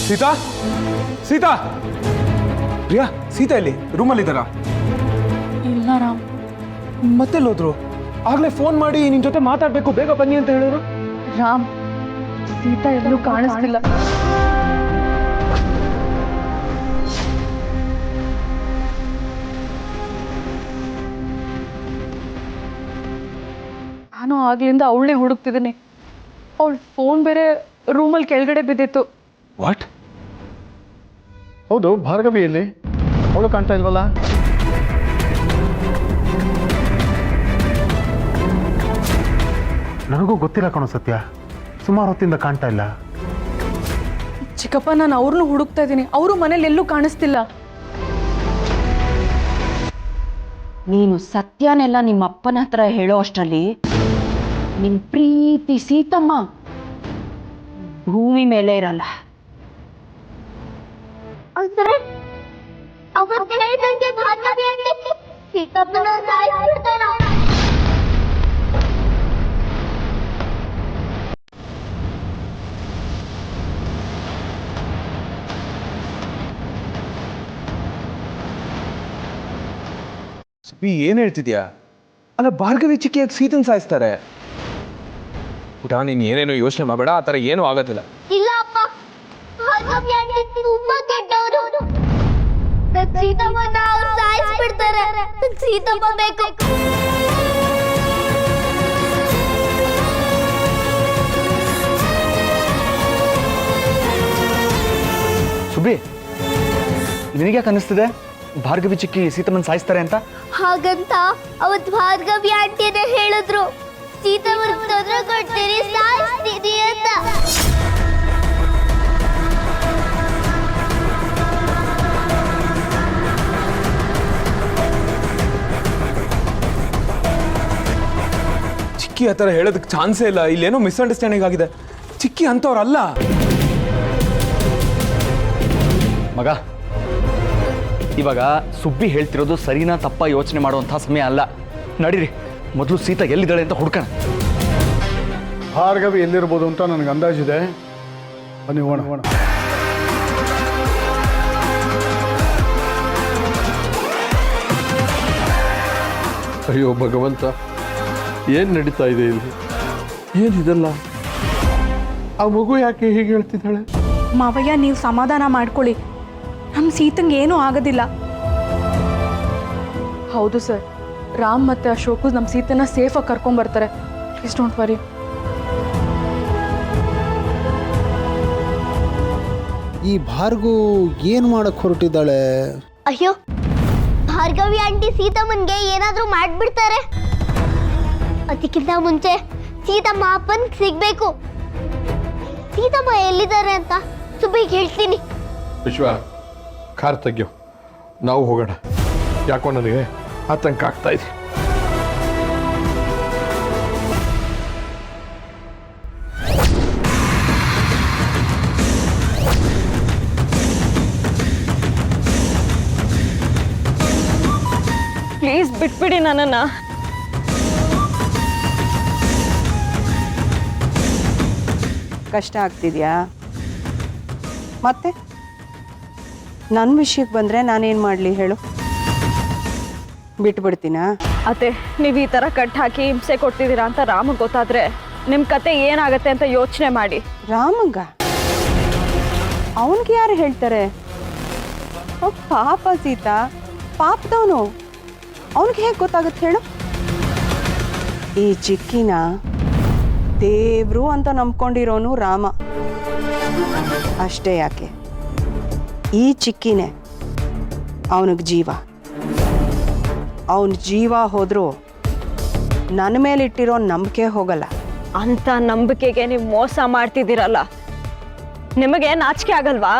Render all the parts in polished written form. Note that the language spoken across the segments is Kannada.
ಸೀತಾ ಸೀತಾ ಪ್ರಿಯಾ ಸೀತಾ ಇಲ್ಲಿ ರೂಮಲ್ಲಿದ್ದಾರಾ? ಇಲ್ಲ ರಾಮ್. ಮತ್ತೆಲ್ಲೋದ್ರು? ಆಗ್ಲೇ ಫೋನ್ ಮಾಡಿ ನಿನ್ ಜೊತೆ ಮಾತಾಡ್ಬೇಕು, ಬೇಗ ಬನ್ನಿ ಅಂತ ಹೇಳಿದ್ರು. ರಾಮ್, ಸೀತಾ ಎಲ್ಲೂ ಕಾಣಿಸ್ತಿಲ್ಲ. ನಾನು ಆಗ್ಲಿಂದ ಅವಳನ್ನೇ ಹುಡುಕ್ತಿದ್ದೀನಿ. ಅವಳ ಫೋನ್ ಬೇರೆ ರೂಮಲ್ಲಿ ಕೆಳಗಡೆ ಬಿದ್ದಿತ್ತು. ವಾಟ್? ಹೌದು, ಭಾರ್ಗವಿಯಲ್ಲಿ ಅವಳು ಕಾಣ್ತಾ ಇಲ್ವಲ್ಲ? ನನಗೂ ಗೊತ್ತಿಲ್ಲ ಕಣೋ ಸತ್ಯ, ಸುಮಾರು ಹೊತ್ತಿಂದ ಕಾಣ್ತಾ ಇಲ್ಲ. ಚಿಕ್ಕಪ್ಪ, ನಾನು ಅವ್ರನ್ನೂ ಹುಡುಕ್ತಾ ಇದ್ದೀನಿ. ಅವರು ಮನೇಲಿ ಎಲ್ಲೂ ಕಾಣಿಸ್ತಿಲ್ಲ. ನೀನು ಸತ್ಯನೆಲ್ಲ ನಿಮ್ಮ ಅಪ್ಪನ ಹತ್ರ ಹೇಳೋ ಅಷ್ಟರಲ್ಲಿ ನಿನ್ ಪ್ರೀತಿ ಸೀತಮ್ಮ ಭೂಮಿ ಮೇಲೆ ಇರಲ್ಲ. ಸುಬ್ಬಿ, ಏನ್ ಹೇಳ್ತಿದ್ಯಾ? ಅಲ್ಲ, ಭಾರ್ಗವಿ ಚಿಕ್ಕಿಯಾಗಿ ಸೀತನ್ ಸಾಯಿಸ್ತಾರೆ. ಪುಟ, ನೀನ್ ಏನೇನು ಯೋಚನೆ ಮಾಡಬೇಡ, ಆ ಥರ ಏನೂ ಆಗೋದಿಲ್ಲ. ಇಲ್ಲ ಅಪ್ಪ, ಭಾರ್ಗವಿ ಆಂಟಿ ತುಂಬಾ ಕೆಟ್ಟವರು. ಸೀತಮ್ಮನ ಅವ್ರು ಸಾಯಿಸ್ಬಿಡ್ತಾರೆ. ಸೀತಮ್ಮ ಬೇಕು. ಸುಬ್ಬಿ, ನಿನಗ್ಯಾಕೆ ಅನ್ನಿಸ್ತಿದೆ ಭಾರ್ಗವಿ ಚಿಕ್ಕಿ ಸೀತಮ್ಮನ್ ಸಾಯಿಸ್ತಾರೆ ಅಂತ? ಹಾಗಂತ ಅವತ್ತು ಭಾರ್ಗವಿ ಆಂಟಿನೇ ಹೇಳಿದ್ರು, ಸೀತಮ್ಮನ ತೊಂದರೆ ಕೊಡ್ತೀರಿ, ಸಾಯಿಸ್ತೀರಿ ಅಂತ. ಚಿಕ್ಕಿ ಆ ಥರ ಹೇಳೋದಕ್ಕೆ ಚಾನ್ಸೇ ಇಲ್ಲ. ಇಲ್ಲೇನೋ ಮಿಸ್ಅಂಡರ್ಸ್ಟ್ಯಾಂಡಿಂಗ್ ಆಗಿದೆ. ಚಿಕ್ಕಿ ಅಂತವ್ರಲ್ಲ. ಮಗ, ಇವಾಗ ಸುಬ್ಬಿ ಹೇಳ್ತಿರೋದು ಸರಿನಾ ತಪ್ಪ ಯೋಚನೆ ಮಾಡುವಂಥ ಸಮಯ ಅಲ್ಲ. ನಡೀರಿ, ಮೊದಲು ಸೀತಾ ಎಲ್ಲಿದ್ದಾಳೆ ಅಂತ ಹುಡ್ಕೋಣ. ಭಾರ್ಗವಿ ಎಲ್ಲಿರ್ಬೋದು ಅಂತ ನನಗೆ ಅಂದಾಜಿದೆ. ಬನ್ನಿ ಹೋಗೋಣ. ಅಯ್ಯೋ ಭಗವಂತ, ಏನು ನಡೀತಾ ಇದೆ ಇಲ್ಲಿ? ಏನಿದೆಲ್ಲ? ಆ ಮಗು ಯಾಕೆ ಹೀಗೆ ಹೇಳ್ತಿದ್ದಾಳೆ? ಮಾವಯ್ಯ, ನೀವು ಸಮಾಧಾನ ಮಾಡ್ಕೊಳ್ಳಿ. ನಮ್ಮ ಸೀತಂಗೆ ಏನೂ ಆಗೋದಿಲ್ಲ. ಹೌದು ಸರ್, ರಾಮ್ ಮತ್ತು ಅಶೋಕು ನಮ್ಮ ಸೀತನ ಸೇಫಾಗಿ ಕರ್ಕೊಂಬರ್ತಾರೆ. Please don't worry. ಈ ಭಾರ್ಗು ಏನು ಮಾಡಕ್ಕೆ ಹೊರಟಿದ್ದಾಳೆ? ಅಯ್ಯೋ, ಭಾರ್ಗವಿ ಆಂಟಿ ಸೀತಮ್ಮನ್ಗೆ ಏನಾದ್ರೂ ಮಾಡ್ಬಿಡ್ತಾರೆ. ಅದಕ್ಕಿಂತ ಮುಂಚೆ ಸೀತಮ್ಮ ಅಪ್ಪನ್ ಸಿಗ್ಬೇಕು. ಸೀತಮ್ಮ ಎಲ್ಲಿದ್ದಾರೆ ಅಂತ ಸುಬ್ಬಿಗೆ ಹೇಳ್ತೀನಿ. ವಿಶ್ವ, ಕಾರ್ ತೆಗ್ಯೋ, ನಾವು ಹೋಗೋಣ. ಯಾಕೋ ನನಗೆ ಆತಂಕ ಆಗ್ತಾ ಇದೆ. ಪ್ಲೀಸ್ ಬಿಟ್ಬಿಡಿ ನನ್ನನ್ನು. ಕಷ್ಟ ಆಗ್ತಿದ್ಯಾ? ಮತ್ತೆ ನನ್ನ ವಿಷಯಕ್ಕೆ ಬಂದರೆ ನಾನೇನು ಮಾಡಲಿ ಹೇಳು? ಬಿಟ್ಬಿಡ್ತೀನಾ? ಅತ್ತೆ, ನೀವು ಈ ಥರ ಕಟ್ ಹಾಕಿ ಹಿಂಸೆ ಕೊಡ್ತಿದ್ದೀರಾ ಅಂತ ರಾಮಗೆ ಗೊತ್ತಾದರೆ ನಿಮ್ಮ ಕತೆ ಏನಾಗುತ್ತೆ ಅಂತ ಯೋಚನೆ ಮಾಡಿ. ರಾಮಂಗ ಅವನಿಗೆ ಯಾರು ಹೇಳ್ತಾರೆ? ಪಾಪ ಸೀತಾ, ಪಾಪದವನು, ಅವನಿಗೆ ಹೇಗೆ ಗೊತ್ತಾಗುತ್ತೆ ಹೇಳು? ಈ ಚಿಕ್ಕಿನ ದೇವ್ರು ಅಂತ ನಂಬ್ಕೊಂಡಿರೋನು ರಾಮ ಅಷ್ಟೇ. ಯಾಕೆ ಈ ಚಿಕ್ಕಿನೇ ಅವನಿಗೆ ಜೀವ. ಅವನ ಜೀವ ಹೋದ್ರೂ ನನ್ನ ಮೇಲಿಟ್ಟಿರೋ ನಂಬಿಕೆ ಹೋಗಲ್ಲ. ಅಂತ ನಂಬಿಕೆಗೆ ನೀವು ಮೋಸ ಮಾಡ್ತಿದ್ದೀರಲ್ಲ, ನಿಮಗೆ ನಾಚಿಕೆ ಆಗಲ್ವಾ?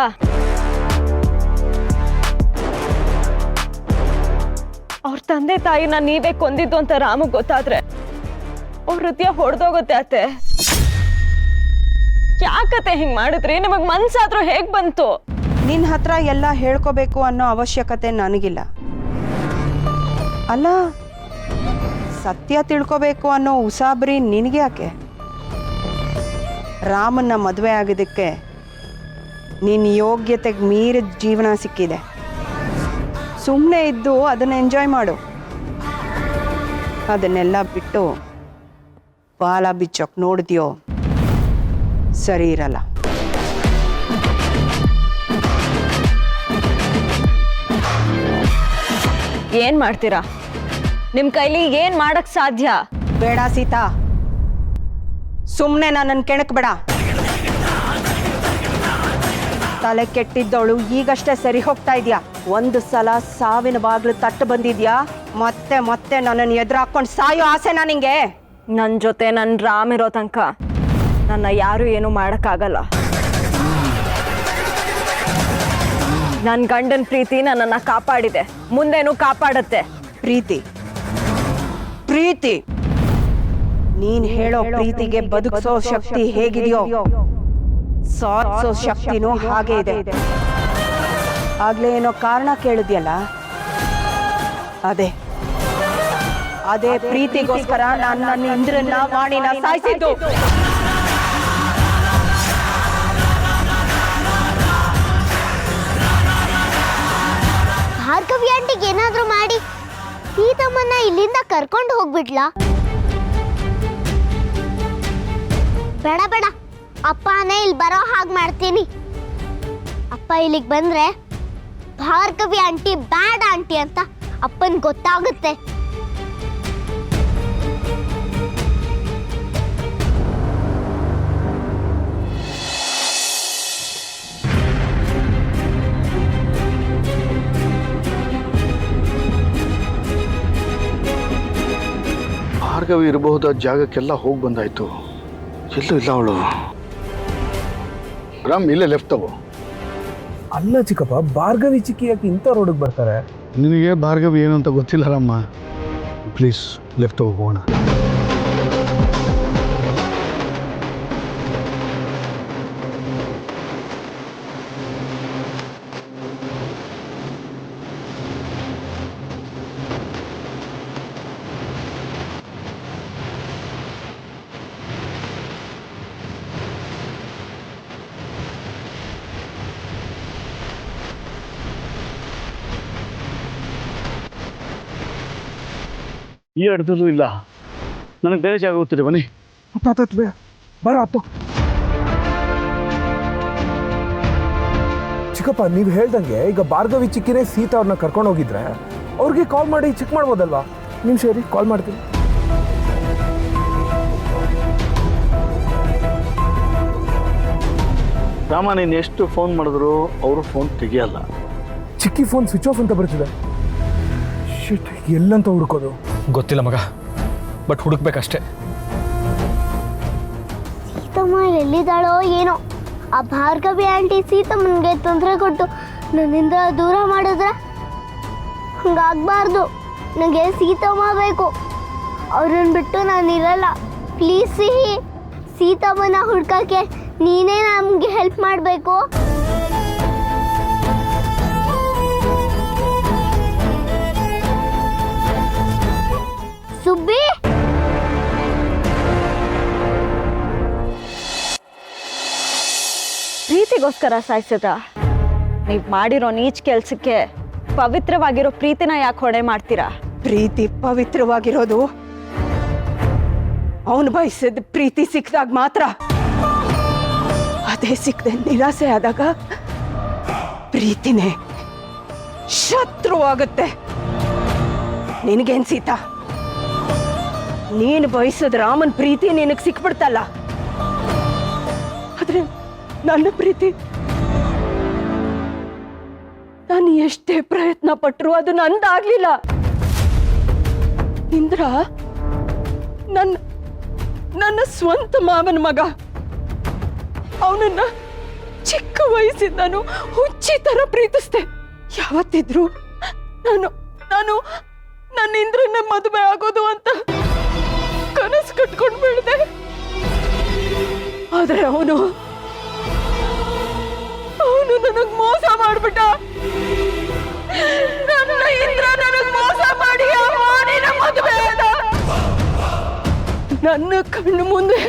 ಅವ್ರ ತಂದೆ ತಾಯಿನ ನೀವೇ ಕೊಂದಿದ್ದು ಅಂತ ರಾಮಗೆ ಗೊತ್ತಾದ್ರೆ ಅವ್ರ ಹೃದಯ ಹೊಡೆದೋಗುತ್ತೆ. ಅತ್ತೆ, ಯಾಕತ್ತೆ ಹಿಂಗ್ ಮಾಡಿದ್ರಿ? ನಿಮಗ್ ಮನ್ಸಾದ್ರೂ ಹೇಗ್ ಬಂತು? ನಿನ್ನ ಹತ್ರ ಎಲ್ಲ ಹೇಳ್ಕೋಬೇಕು ಅನ್ನೋ ಅವಶ್ಯಕತೆ ನನಗಿಲ್ಲ. ಅಲ್ಲ, ಸತ್ಯ ತಿಳ್ಕೋಬೇಕು ಅನ್ನೋ ಉಸಾಬ್ರಿ ನಿನಗೆ ಯಾಕೆ? ರಾಮನ್ನ ಮದುವೆ ಆಗಿದ್ದಕ್ಕೆ ನಿನ್ನ ಯೋಗ್ಯತೆಗೆ ಮೀರಿದ ಜೀವನ ಸಿಕ್ಕಿದೆ. ಸುಮ್ಮನೆ ಇದ್ದು ಅದನ್ನು ಎಂಜಾಯ್ ಮಾಡು. ಅದನ್ನೆಲ್ಲ ಬಿಟ್ಟು ಬಾಲ ಬಿಚ್ಚೋಕೆ ನೋಡಿದ್ಯೋ ಸರಿ ಇರಲ್ಲ. ಏನ್ ಮಾಡ್ತೀರಾ? ನಿಮ್ ಕೈಲಿ ಏನ್ ಮಾಡಕ್ ಸಾಧ್ಯ? ಬೇಡ ಸೀತಾ, ಸುಮ್ಮನೆ ನನ್ನನ್ನು ಕೆಣಕ್ಬೇಡ. ತಲೆ ಕೆಟ್ಟಿದ್ದವಳು ಈಗಷ್ಟೇ ಸರಿ ಹೋಗ್ತಾ ಇದೆಯಾ? ಒಂದು ಸಲ ಸಾವಿನ ಬಾಗ್ಲು ತಟ್ಟು ಬಂದಿದ್ಯಾ, ಮತ್ತೆ ಮತ್ತೆ ನನ್ನನ್ನು ಎದುರಾಕೊಂಡು ಸಾಯೋ ಆಸೆನಾ ನಿಂಗೆ? ನನ್ನ ಜೊತೆ ನನ್ನ ರಾಮ್ ಇರೋ ತನಕ ನನ್ನ ಯಾರು ಏನು ಮಾಡೋಕ್ಕಾಗಲ್ಲ. ನನ್ನ ಗಂಡನ ಪ್ರೀತಿ ನನ್ನನ್ನು ಕಾಪಾಡಿದೆ, ಮುಂದೇನು ಕಾಪಾಡುತ್ತೆ. ಪ್ರೀತಿ ಪ್ರೀತಿ ನೀನ್ ಹೇಳೋ ಪ್ರೀತಿಗೆ ಬದುಕಿಸೋ ಶಕ್ತಿ ಹೇಗಿದೆಯೋ ಸಾಧಿಸೋ ಶಕ್ತಿನೂ ಹಾಗೆ ಇದೆ. ಆಗ್ಲೇ ಏನೋ ಕಾರಣ ಕೇಳಿದ್ಯಲ್ಲ, ಅದೇ ಅದೇ ಪ್ರೀತಿಗೋಸ್ಕರ ನಾನು ನನ್ನ ಇಂದ್ರನ್ನ ವಾಣಿನ ಸಾಯಿಸಿದ್ದು. ಭಾರ್ಗವಿ ಆಂಟಿಗೆ ಏನಾದ್ರೂ ಮಾಡಿ ಸೀತಮ್ಮನ್ನ ಇಲ್ಲಿಂದ ಕರ್ಕೊಂಡು ಹೋಗ್ಬಿಡ್ಲಾ? ಬೇಡ ಬೇಡ, ಅಪ್ಪನೇ ಇಲ್ಲಿ ಬರೋ ಹಾಗೆ ಮಾಡ್ತೀನಿ. ಅಪ್ಪ ಇಲ್ಲಿಗೆ ಬಂದ್ರೆ ಭಾರ್ಗವಿ ಆಂಟಿ ಬ್ಯಾಡ್ ಆಂಟಿ ಅಂತ ಅಪ್ಪನ್ ಗೊತ್ತಾಗುತ್ತೆ. ಭಾರ್ಗವಿ ಇರಬಹುದಾದ ಜಾಗಕ್ಕೆಲ್ಲ ಹೋಗಿ ಬಂದಾಯ್ತು. ಎಲ್ಲೂ ಇಲ್ಲ ಅವಳು. ರಾಮ್ ಇಲ್ಲೇ ಲೆಫ್ಟ್ ತಗೋ. ಅಲ್ಲ ಚಿಕ್ಕಪ್ಪ, ಭಾರ್ಗವಿ ಚಿಕ್ಕಿ ಯಾಕೆ ಇಂಥ ರೋಡಿಗೆ ಬರ್ತಾರೆ? ನಿನಗೆ ಭಾರ್ಗವಿ ಏನು ಅಂತ ಗೊತ್ತಿಲ್ಲ ರಾಮ. ಪ್ಲೀಸ್ ಲೆಫ್ಟ್ ಹೋಗೋಣ. ಈ ಅಡ್ಡದಲ್ಲೂ ಇಲ್ಲ. ನನಗೆ ಬೇರೆ ಜಾಗ ಗೊತ್ತಿದೆ, ಬನ್ನಿ. ಬರ ಅಪ್ಪ. ಚಿಕ್ಕಪ್ಪ, ನೀವು ಹೇಳ್ದಂಗೆ ಈಗ ಭಾರ್ಗವಿ ಚಿಕ್ಕಿನೇ ಸೀತಾ ಅವ್ರನ್ನ ಕರ್ಕೊಂಡು ಹೋಗಿದ್ರೆ ಅವ್ರಿಗೆ ಕಾಲ್ ಮಾಡಿ ಚೆಕ್ ಮಾಡ್ಬೋದಲ್ವಾ? ನಿಮಿಷ ಇರಿ, ಕಾಲ್ ಮಾಡ್ತೀನಿ. ರಾಮ, ನೀನು ಎಷ್ಟು ಫೋನ್ ಮಾಡಿದ್ರು ಅವರು ಫೋನ್ ತೆಗಿಯಲ್ಲ. ಚಿಕ್ಕಿ ಫೋನ್ ಸ್ವಿಚ್ ಆಫ್ ಅಂತ ಬರ್ತಿದೆ. ಶಿಟ್, ಎಲ್ಲಂತ ಹುಡುಕೋದು? ಗೊತ್ತಿಲ್ಲ ಮಗ, ಬಟ್ ಹುಡುಕ್ಬೇಕಷ್ಟೇ. ಸೀತಮ್ಮ ಎಲ್ಲಿದ್ದಾಳೋ ಏನೋ. ಆ ಭಾರ್ಗವಿ ಆಂಟಿ ಸೀತಮ್ಮನಿಗೆ ತೊಂದರೆ ಕೊಟ್ಟು ನನ್ನಿಂದ ದೂರ ಮಾಡಿದ್ರೆ ಹಂಗಾಗಬಾರ್ದು. ನನಗೆ ಸೀತಮ್ಮ ಬೇಕು, ಅವ್ರನ್ನ ಬಿಟ್ಟು ನಾನು ಇರಲ್ಲ. ಪ್ಲೀಸ್ ಸಿಹಿ, ಸೀತಮ್ಮನ ಹುಡ್ಕಕ್ಕೆ ನೀನೇ ನಮಗೆ ಹೆಲ್ಪ್ ಮಾಡಬೇಕು. ಸುಬ್ಬಿ, ಪ್ರೀತಿಗೋಸ್ಕರ ಸಾಯಿಸಿದ್ರ? ನೀವು ಮಾಡಿರೋ ನೀಚ್ ಕೆಲ್ಸಕ್ಕೆ ಪವಿತ್ರವಾಗಿರೋ ಪ್ರೀತಿನ ಯಾಕೆ ಹೊಣೆ ಮಾಡ್ತೀರಾ? ಪ್ರೀತಿ ಪವಿತ್ರವಾಗಿರೋದು ಅವನು ಬಯಸಿದ ಪ್ರೀತಿ ಸಿಕ್ಕಿದಾಗ ಮಾತ್ರ. ಅದೇ ಸಿಕ್ಕದೆ ನಿರಾಸೆ ಆದಾಗ ಪ್ರೀತಿನೇ ಶತ್ರುವಾಗುತ್ತೆ. ನಿನಗೇನ್ ಸೀತಾ, ನೀನು ಬಯಸಿದ ರಾಮನ್ ಪ್ರೀತಿ ನಿನಗೆ ಸಿಕ್ಬಿಡ್ತಲ್ಲ, ಆದ್ರೆ ನನ್ನ ಪ್ರೀತಿ ನಾನು ಎಷ್ಟೇ ಪ್ರಯತ್ನ ಪಟ್ಟರು ಅದು ನಂದಾಗ್ಲಿಲ್ಲ. ಇಂದ್ರ ನನ್ನ ಸ್ವಂತ ಮಾವನ ಮಗ. ಅವನನ್ನ ಚಿಕ್ಕ ವಯಸ್ಸಿಂದನು ಹುಚ್ಚಿ ತರ ಪ್ರೀತಿಸ್ದೆ. ಯಾವತ್ತಿದ್ರು ನಾನು ನನ್ನ ಇಂದ್ರನ ಮದುವೆ ಆಗೋದು ಅಂತ ಕನಸು ಕಟ್ಕೊಂಡು ಬೆಳೆದೆ. ಆದ್ರೆ ಅವನು ನನಗ್ ಮೋಸ ಮಾಡ್ಬಿಟ್ಟ. ನನ್ನ ಇಂದ್ರ ನನಗ್ ಮೋಸ ಮಾಡಿ ಆ ವಾಣಿನ ಮದುವೆ ಆದ. ನನ್ನ ಕಣ್ಣು ಮುಂದೆ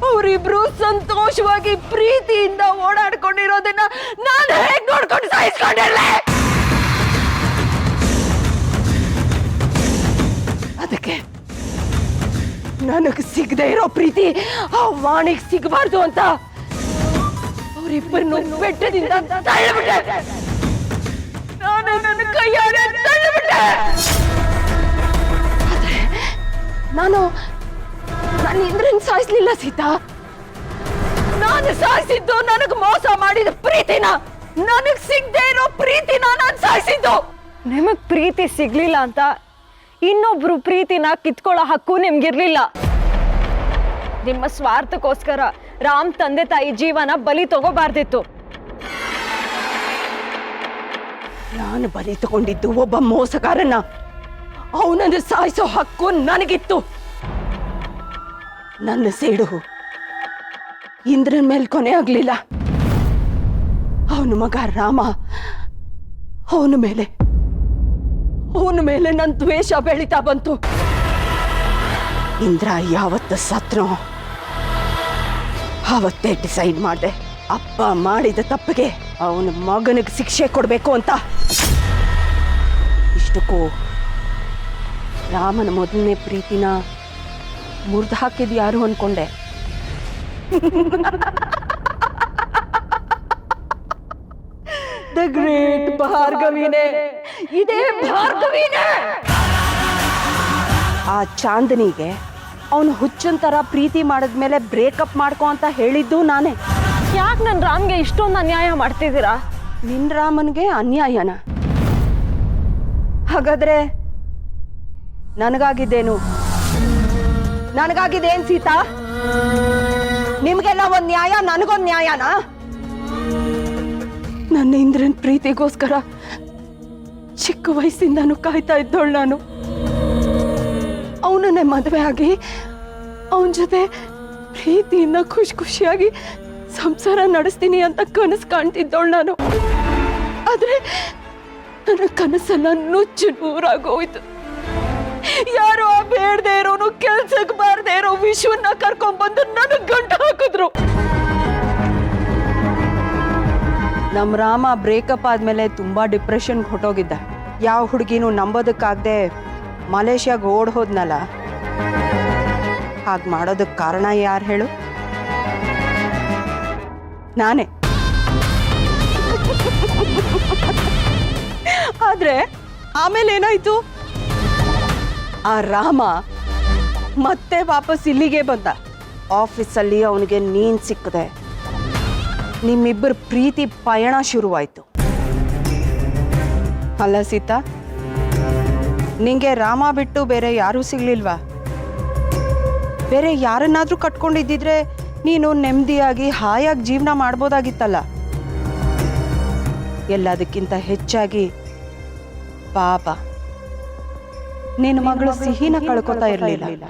ಅವರಿಬ್ರು ಸಂತೋಷವಾಗಿ ಪ್ರೀತಿಯಿಂದ ಓಡಾಡ್ಕೊಂಡಿರೋದನ್ನ ನಾನು ಹೇಗ್ ನೋಡ್ಕೊಂಡು ಸಾಯಿಸ್ಕೊಂಡಿರ್ಲೆ? ಅದಕ್ಕೆ ನನಗೆ ಸಿಗದೆ ಇರೋ ಪ್ರೀತಿ ಆ ವಾಣಿಗೆ ಸಿಗಬಾರ್ದು ಅಂತ ಅವರಿಬ್ಬರನ್ನು ಬೆಟ್ಟದಿಂದ ತಳ್ಳಿಬಿಟ್ಟೆ. ನಾನು ನನ್ನ ಕೈಯಾರೆ ತಳ್ಳಿಬಿಟ್ಟೆ. ಆದ್ರೆ ನಾನು ಇಂದ್ರನ್ ಸಾಯಿಸ್ಲಿಲ್ಲ ಸೀತಾ. ನಾನು ಸಾಯಿಸಿದ್ದು ನನಗೆ ಮೋಸ ಮಾಡಿದ ಪ್ರೀತಿನ, ನನಗ್ ಸಿಗದೆ ಇರೋ ಪ್ರೀತಿನ ನಾನು ಸಾಯಿಸಿದ್ದು. ನಿಮಗ್ ಪ್ರೀತಿ ಸಿಗ್ಲಿಲ್ಲ ಅಂತ ಇನ್ನೊಬ್ರು ಪ್ರೀತಿನ ಕಿತ್ಕೊಳ್ಳೋ ಹಕ್ಕು ನಿಮ್ಗಿರ್ಲಿಲ್ಲ. ನಿಮ್ಮ ಸ್ವಾರ್ಥಕ್ಕೋಸ್ಕರ ರಾಮ್ ತಂದೆ ತಾಯಿ ಜೀವನ ಬಲಿ ತಗೋಬಾರ್ದಿತ್ತು. ನಾನು ಬಲಿ ತಗೊಂಡಿದ್ದು ಒಬ್ಬ ಮೋಸಗಾರನ. ಅವನನ್ನು ಸಾಯಿಸೋ ಹಕ್ಕು ನನಗಿತ್ತು. ನನ್ನ ಸೇಡು ಇಂದ್ರನ್ ಮೇಲೆ ಕೊನೆ ಆಗ್ಲಿಲ್ಲ. ಅವನ ಮಗ ರಾಮ, ಅವನ ಮೇಲೆ ನನ್ನ ದ್ವೇಷ ಬೆಳೀತಾ ಬಂತು. ಇಂದ್ರ ಯಾವತ್ತು ಸತ್ರೋ ಆವತ್ತೇ ಡಿಸೈಡ್ ಮಾಡಿದೆ, ಅಪ್ಪ ಮಾಡಿದ ತಪ್ಪಿಗೆ ಅವನ ಮಗನಿಗೆ ಶಿಕ್ಷೆ ಕೊಡಬೇಕು ಅಂತ. ಇಷ್ಟಕ್ಕೂ ರಾಮನ ಮೊದಲನೇ ಪ್ರೀತಿನ ಮುರಿದು ಹಾಕಿದ್ ಯಾರು ಅನ್ಕೊಂಡೆ. ದ ಗ್ರೇಟ್ ಭಾರ್ಗವಿನೇ, ಇದೇ ಭಾರ್ಗವಿನೇ. ಆ ಚಾಂದನಿಗೆ ಅವನು ಹುಚ್ಚಂತರ ಪ್ರೀತಿ ಮಾಡಿದ್ಮೇಲೆ ಬ್ರೇಕಪ್ ಮಾಡ್ಕೊ ಅಂತ ಹೇಳಿದ್ದು ನಾನೇ. ಯಾಕೆ ನನ್ನ ರಾಮ್ಗೆ ಇಷ್ಟೊಂದು ಅನ್ಯಾಯ ಮಾಡ್ತಿದ್ದೀರಾ? ನಿನ್ ರಾಮನ್ಗೆ ಅನ್ಯಾಯನ? ಹಾಗಾದ್ರೆ ನನಗಾಗಿದ್ದೇನ್ ಸೀತಾ? ನಿಮ್ಗೆಲ್ಲ ಒಂದ್ ನ್ಯಾಯ, ನನಗೊಂದ್ ನ್ಯಾಯನಾ? ನನ್ನ ಇಂದ್ರನ್ ಪ್ರೀತಿಗೋಸ್ಕರ ಚಿಕ್ಕ ವಯಸ್ಸಿಂದಾನು ಕಾಯ್ತಾ ಇದ್ದೋಳು ನಾನು. ಅವನನ್ನೇ ಮದುವೆ ಆಗಿ ಅವನ ಜೊತೆ ಪ್ರೀತಿಯಿಂದ ಖುಷಿಯಾಗಿ ಸಂಸಾರ ನಡೆಸ್ತೀನಿ ಅಂತ ಕನಸು ಕಾಣ್ತಿದ್ದೋಳು ನಾನು. ಆದ್ರೆ ನನ್ನ ಕನಸೆಲ್ಲ ನುಚ್ಚು ನೂರಾಗೋಯ್ತು. ಯಾರೋ ಬೇಡದೆ ಇರೋನು, ಕೆಲ್ಸಕ್ಕೆ ಬಾರದೆ ಇರೋ ವಿಶ್ವನ್ನ ಕರ್ಕೊಂಡ್ಬಂದು ನನಗ್ ಗಂಟು ಹಾಕಿದ್ರು. ನಮ್ ರಾಮ ಬ್ರೇಕಪ್ ಆದ್ಮೇಲೆ ತುಂಬಾ ಡಿಪ್ರೆಷನ್ಗೆ ಹೊಟ್ಟೋಗಿದ್ದ. ಯಾವ ಹುಡುಗಿನೂ ನಂಬೋದಕ್ಕಾಗದೆ ಮಲೇಷ್ಯಾಗ ಓಡ್ ಹೋದ್ನಲ್ಲ. ಹಾಗೆ ಮಾಡೋದಕ್ಕೆ ಕಾರಣ ಯಾರು ಹೇಳು? ನಾನೇ. ಆದ್ರೆ ಆಮೇಲೆ ಏನಾಯ್ತು? ಆ ರಾಮ ಮತ್ತೆ ವಾಪಸ್ ಇಲ್ಲಿಗೆ ಬಂದ. ಆಫೀಸಲ್ಲಿ ಅವನಿಗೆ ನೀನ್ ಸಿಕ್ಕದೆ. ನಿಮ್ಮಿಬ್ಬರ ಪ್ರೀತಿ ಪಯಣ ಶುರುವಾಯ್ತು. ಅಲ್ಲ ಸೀತಾ, ನಿಂಗೆ ರಾಮ ಬಿಟ್ಟು ಬೇರೆ ಯಾರೂ ಸಿಗ್ಲಿಲ್ವಾ? ಬೇರೆ ಯಾರನ್ನಾದ್ರೂ ಕಟ್ಕೊಂಡಿದ್ದಿದ್ರೆ ನೀನು ನೆಮ್ಮದಿಯಾಗಿ ಹಾಯಾಗಿ ಜೀವನ ಮಾಡ್ಬೋದಾಗಿತ್ತಲ್ಲ. ಎಲ್ಲದಕ್ಕಿಂತ ಹೆಚ್ಚಾಗಿ ಪಾಪ ನಿನ್ನ ಮಗಳು ಸಿಹಿನ ಕಳ್ಕೊತಾ ಇರಲಿಲ್ಲ.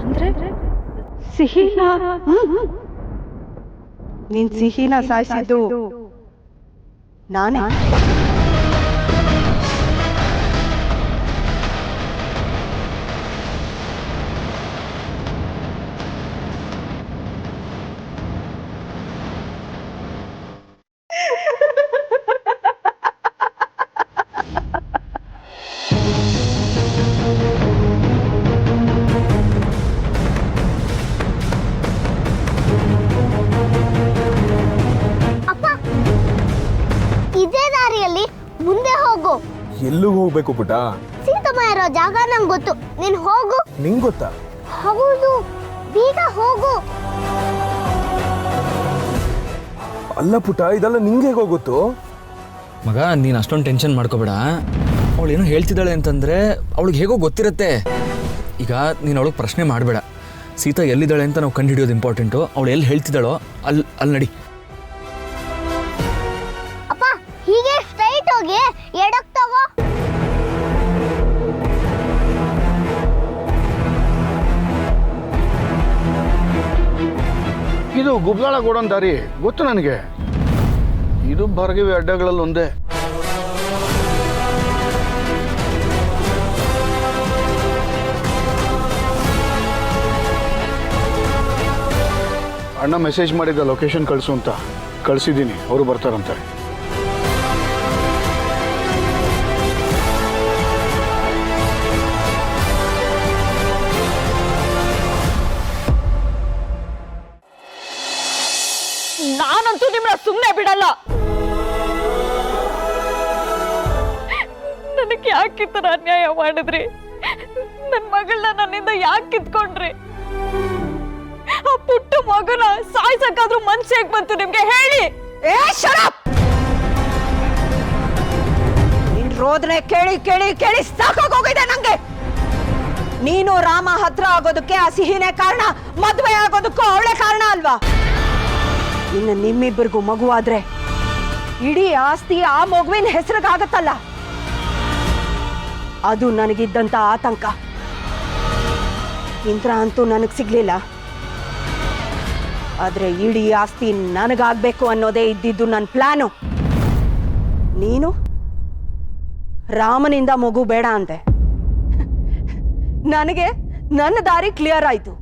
ಅಂದ್ರೆ ಸಿಹಿನ? ನೀನ್ ಸಿಹಿನ ಸಾಯಿಸಿದ್ದು ನಾನೇ. ಇದೇ ದಾರಿಯಲ್ಲಿ ಮುಂದೆ ಹೋಗು. ಎಲ್ಲಿಗೆ ಹೋಗ್ಬೇಕು ಪುಟ? ಸೀತಮ್ಮ ಇರೋ ಜಾಗ ನಂಗೆ ಗೊತ್ತು, ನೀನ್ ಹೋಗು. ನಿಂಗೆ ಗೊತ್ತಾ? ಹೌದು, ಬೇಗ ಹೋಗು. ಅಲ್ಲ ಪುಟ, ಇದೆಲ್ಲ ನಿಂಗೆ ಹೇಗೋ ಗೊತ್ತು? ಮಗ, ನೀನು ಅಷ್ಟೊಂದು ಟೆನ್ಷನ್ ಮಾಡ್ಕೋಬೇಡ. ಅವಳು ಏನೋ ಹೇಳ್ತಿದ್ದಾಳೆ ಅಂತಂದರೆ ಅವಳಿಗೆ ಹೇಗೋ ಗೊತ್ತಿರುತ್ತೆ. ಈಗ ನೀನು ಅವಳಿಗೆ ಪ್ರಶ್ನೆ ಮಾಡಬೇಡ. ಸೀತಾ ಎಲ್ಲಿದ್ದಾಳೆ ಅಂತ ನಾವು ಕಂಡು ಹಿಡಿಯೋದು ಇಂಪಾರ್ಟೆಂಟು. ಅವಳು ಎಲ್ಲಿ ಹೇಳ್ತಿದ್ದಾಳೋ ಅಲ್ಲಿ ನಡಿ. ಅಪ್ಪ, ಹೀಗೆ ಸ್ಟ್ರೈಟ್ ಹೋಗಿ ಎಡಕ್ಕೆ ತಗೋ. ಇದು ಗುಬ್ಲಾಳ ಗೋಡನ್ ದಾರಿ ಗೊತ್ತು ನನಗೆ. ಇದು ಭಾರ್ಗವಿ ಅಡ್ಡಗಳಲ್ಲಿ ಒಂದೇ. ಅಣ್ಣ ಮೆಸೇಜ್ ಮಾಡಿದ್ದ ಲೊಕೇಶನ್ ಕಳಿಸು ಅಂತ ಕಳಿಸಿದ್ದೀನಿ, ಅವರು ಬರ್ತಾರಂತೆ. ನಾನಂತೂ ನಿಮ್ಮನ್ನ ಸುಮ್ಮನೆ ಬಿಡಲ್ಲ. ನನಗೆ ಯಾಕೆ ಈ ಥರ ಅನ್ಯಾಯ ಮಾಡಿದ್ರಿ? ನನ್ನ ಮಗಳನ್ನ ನನ್ನಿಂದ ಯಾಕೆ ಕಿತ್ಕೊಂಡ್ರಿ? ಆ ಪುಟ್ಟ ಮಗನ ಸಾಯ್ಸಕ್ಕಾದ್ರೂ ಮನ್ಸು ಹೇಗ್ ಬಂತು ನಿಮ್ಗೆ ಹೇಳಿ? ನಿನ್ ರೋದನೆ ಕೇಳಿ ಕೇಳಿ ಕೇಳಿ ಸಾಕಾಗೋಗಿದೆ ನಂಗೆ. ನೀನು ರಾಮ ಹತ್ರ ಆಗೋದಕ್ಕೆ ಆ ಸಿಹಿನೇ ಕಾರಣ, ಮದುವೆ ಆಗೋದಕ್ಕೂ ಅವಳೇ ಕಾರಣ ಅಲ್ವಾ? ಇನ್ನು ನಿಮ್ಮಿಬ್ಬರಿಗೂ ಮಗುವಾದ್ರೆ ಇಡೀ ಆಸ್ತಿ ಆ ಮಗುವಿನ ಹೆಸರಿಗಾಗತ್ತಲ್ಲ. ಅದು ನನಗಿದ್ದಂತ ಆತಂಕ. ಇಂದ್ರ ಅಂತೂ ನನಗೆ ಸಿಗ್ಲಿಲ್ಲ. ಆದ್ರೆ ಇಡೀ ಆಸ್ತಿ ನನಗಾಗ್ಬೇಕು ಅನ್ನೋದೇ ಇದ್ದಿದ್ದು ನನ್ನ ಪ್ಲಾನು. ನೀನು ರಾಮನಿಂದ ಮಗು ಬೇಡ ಅಂದೆ. ನನಗೆ ನನ್ನ ದಾರಿ ಕ್ಲಿಯರ್ ಆಯ್ತು.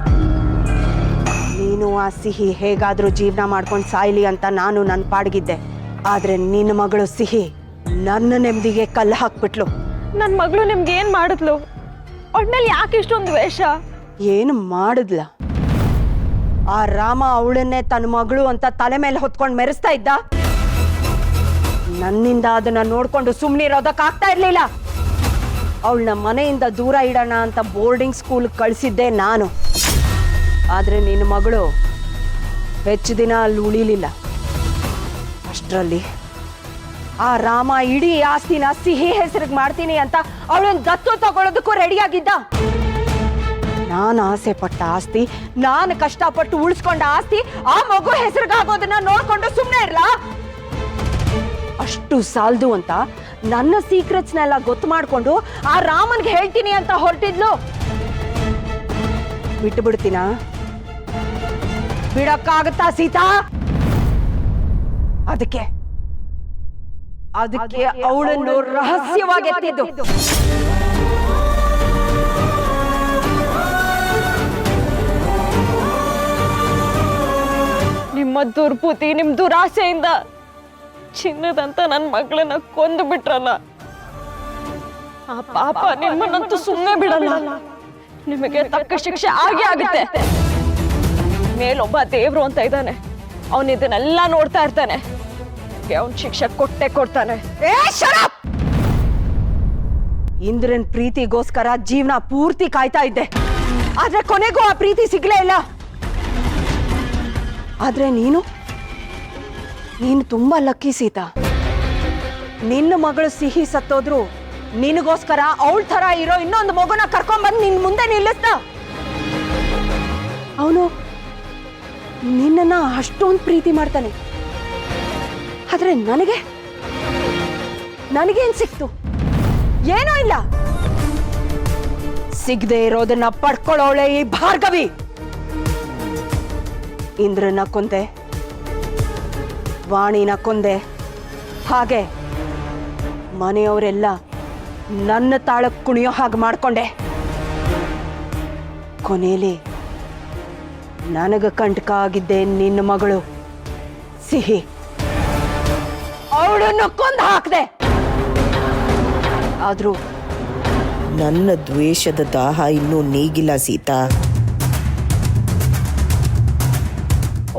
ನೀನು ಆ ಸಿಹಿ ಹೇಗಾದ್ರೂ ಜೀವನ ಮಾಡ್ಕೊಂಡು ಸಾಯ್ಲಿ ಅಂತ ನಾನು ನನ್ನ ಪಾಡ್ಗಿದ್ದೆ. ಆದ್ರೆ ನಿನ್ನ ಮಗಳು ಸಿಹಿ ನನ್ನ ನೆಮ್ಮದಿಗೆ ಕಲ್ಲು ಹಾಕ್ಬಿಟ್ಲು. ನನ್ನ ಮಗಳು ನಿಮ್ಗೆ ಏನ್ ಮಾಡಿದ್ಲು? ಒಟ್ನಲ್ಲಿ ಯಾಕೆ ಇಷ್ಟೊಂದು ವೇಷ? ಏನು ಮಾಡಿದ್ಲ? ಆ ರಾಮ ಅವಳನ್ನೇ ತನ್ನ ಮಗಳು ಅಂತ ತಲೆ ಮೇಲೆ ಹೊತ್ಕೊಂಡು ಮೆರೆಸ್ತಾ ಇದ್ದ. ನನ್ನಿಂದ ಅದನ್ನ ನೋಡ್ಕೊಂಡು ಸುಮ್ಮನಿರೋದಕ್ಕಾಗ್ತಾ ಇರ್ಲಿಲ್ಲ. ಅವಳನ್ನ ಮನೆಯಿಂದ ದೂರ ಇಡೋಣ ಅಂತ ಬೋರ್ಡಿಂಗ್ ಸ್ಕೂಲ್ ಕಳಿಸಿದ್ದೆ ನಾನು. ಆದ್ರೆ ನಿನ್ನ ಮಗಳು ಹೆಚ್ಚು ದಿನ ಅಲ್ಲಿ ಉಳಿಲಿಲ್ಲ. ಅಷ್ಟರಲ್ಲಿ ಆ ರಾಮ ಇಡೀ ಆಸ್ತಿನ ಸಿಹಿ ಹೆಸರಿಗೆ ಮಾಡ್ತೀನಿ ಅಂತ ಅವಳನ್ನ ದತ್ತು ತಗೊಳ್ಳೋದಕ್ಕೂ ರೆಡಿಯಾಗಿದ್ದ. ನಾನು ಆಸೆ ಪಟ್ಟ ಆಸ್ತಿ, ನಾನು ಕಷ್ಟಪಟ್ಟು ಉಳಿಸ್ಕೊಂಡ ಆಸ್ತಿ ಆ ಮಗು ಹೆಸರಿಗಾಗೋದನ್ನ ನೋಡ್ಕೊಂಡು ಸುಮ್ಮನೆ ಇರ್ಲ? ಅಷ್ಟು ಸಾಲದು ಅಂತ ನನ್ನ ಸೀಕ್ರೆಟ್ಸ್ನೆಲ್ಲ ಗೊತ್ತು ಮಾಡ್ಕೊಂಡು ಆ ರಾಮನ್ಗೆ ಹೇಳ್ತೀನಿ ಅಂತ ಹೊರಟಿದ್ಲು. ಬಿಟ್ಟು ಬಿಡ್ತೀನಾ? ಬಿಡಕ್ಕಾಗತ್ತಾ ಸೀತಾ? ಅದಕ್ಕೆ ಅವಳನ್ನು ರಹಸ್ಯವಾಗಿ ಎತ್ತಿದ್ದು. ನಿಮ್ಮ ದುರ್ಬುದ್ಧಿ, ನಿಮ್ ದುರಾಸೆಯಿಂದ ಚಿನ್ನದಂತ ನನ್ನ ಮಗಳನ್ನ ಕೊಂದು ಬಿಟ್ರಲ್ಲ. ಆ ಪಾಪ ನಿಮ್ಮನ್ನಂತೂ ಸುಮ್ಮನೆ ಬಿಡಲ್ಲ. ನಿಮಗೆ ತಕ್ಕ ಶಿಕ್ಷೆ ಆಗೇ ಆಗುತ್ತೆ. ಮೇಲೊಬ್ಬ ದೇವ್ರು ಅಂತ ಇದ್ದಾನೆ, ಅವನ್ ಇದನ್ನೆಲ್ಲ ನೋಡ್ತಾ ಇರ್ತಾನೆ. ಅವನ್ ಶಿಕ್ಷೆ ಕೊಟ್ಟೆ ಕೊಡ್ತಾನೆ. ಇಂದ್ರನ್ ಪ್ರೀತಿಗೋಸ್ಕರ ಜೀವನ ಪೂರ್ತಿ ಕಾಯ್ತಾ ಇದ್ದೆ. ಆದ್ರೆ ಕೊನೆಗೂ ಆ ಪ್ರೀತಿ ಸಿಗ್ಲೇ ಇಲ್ಲ. ಆದ್ರೆ ನೀನು ತುಂಬಾ ಲಕ್ಕಿ ಸೀತಾ. ನಿನ್ನ ಮಗಳು ಸಿಹಿ ಸತ್ತೋದ್ರು ನಿನಗೋಸ್ಕರ ಅವಳ ತರ ಇರೋ ಇನ್ನೊಂದು ಮಗುನ ಕರ್ಕೊಂಡ್ಬಂದು ನಿನ್ ಮುಂದೆ ನಿಲ್ಲಿಸ್ದ. ಅವನು ನಿನ್ನನ್ನ ಅಷ್ಟೊಂದು ಪ್ರೀತಿ ಮಾಡ್ತಾನೆ. ಆದ್ರೆ ನನಗೇನ್ ಸಿಕ್ತು? ಏನೂ ಇಲ್ಲ. ಸಿಗದೆ ಇರೋದನ್ನ ಪಡ್ಕೊಳ್ಳೋಳೆ ಈ ಭಾರ್ಗವಿ. ಇಂದ್ರನ ಕೊಂದೆ, ವಾಣಿನ ಕೊಂದೆ, ಹಾಗೆ ಮನೆಯವರೆಲ್ಲ ನನ್ನ ತಾಳಕ್ಕೆ ಕುಣಿಯೋ ಹಾಗೆ ಮಾಡ್ಕೊಂಡೆ. ಕೊನೆಯಲ್ಲಿ ನನಗ ಕಂಟಕ ಆಗಿದ್ದೆ ನಿನ್ನ ಮಗಳು ಸಿಹಿ. ಅವಳನ್ನು ಕೊಂದು ಹಾಕ್ದೆ. ಆದ್ರೂ ನನ್ನ ದ್ವೇಷದ ದಾಹ ಇನ್ನೂ ನೀಗಿಲ್ಲ ಸೀತಾ.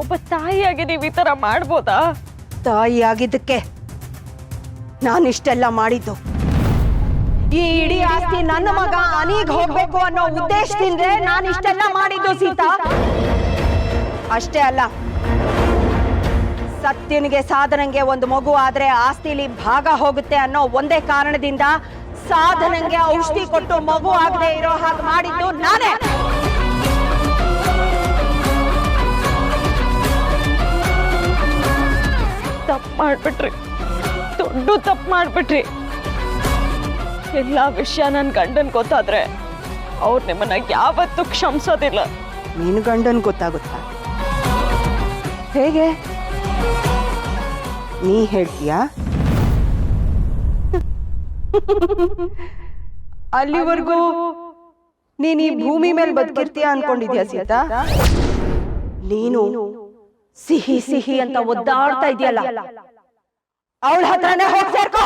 ಒಬ್ಬ ತಾಯಿಯಾಗಿ ನೀವು ಈ ತರ ಮಾಡ್ಬೋದಾ? ತಾಯಿ ಆಗಿದ್ದಕ್ಕೆ ನಾನಿಷ್ಟೆಲ್ಲ ಮಾಡಿದ್ದು. ಈ ಇಡೀ ಆಸ್ತಿ ನನ್ನ ಮಗ ಅನಿಗ್ ಹೋಗ್ಬೇಕು ಅನ್ನೋ ಉದ್ದೇಶದಿಂದ ನಾನಿಷ್ಟೆಲ್ಲ ಮಾಡಿದ್ದು ಸೀತಾ. ಅಷ್ಟೇ ಅಲ್ಲ, ಸತ್ಯನಿಗೆ ಸಾಧನಂಗೆ ಒಂದು ಮಗು ಆದ್ರೆ ಆಸ್ತಿಲಿ ಭಾಗ ಹೋಗುತ್ತೆ ಅನ್ನೋ ಒಂದೇ ಕಾರಣದಿಂದ ಸಾಧನಂಗೆ ಔಷಧಿ ಕೊಟ್ಟು ಮಗು ಆಗದೆ ಇರೋ ಹಾಗೆ ಮಾಡಿದ್ದು ನಾನೇ. ತಪ್ಪು ಮಾಡ್ಬಿಟ್ರಿ, ದೊಡ್ಡ ತಪ್ಪು ಮಾಡ್ಬಿಟ್ರಿ. ಎಲ್ಲ ವಿಷಯ ನನ್ನ ಗಂಡನ್ ಗೊತ್ತಾದ್ರೆ ಅವ್ರು ನಿಮ್ಮನ್ನ ಯಾವತ್ತೂ ಕ್ಷಮಿಸೋದಿಲ್ಲ. ನಿನ್ ಗಂಡನ್ ಗೊತ್ತಾಗುತ್ತಾ? ಹೇಗೆ? ನೀ ಹೇಳ್ತೀಯಾ? ಅಲ್ಲಿವರೆಗೂ ನೀನ್ ಈ ಭೂಮಿ ಮೇಲೆ ಬದುಕಿರ್ತೀಯ ಅನ್ಕೊಂಡಿದ್ಯಾ ಸೀತಾ? ನೀನು ಸಿಹಿ ಸಿಹಿ ಅಂತ ಒದ್ದಾಡ್ತಾ ಇದೆಯಲ್ಲ ಅವಳ ಹತ್ರನೇ ಹೋಗಿ ಸೇರ್ಕೋ.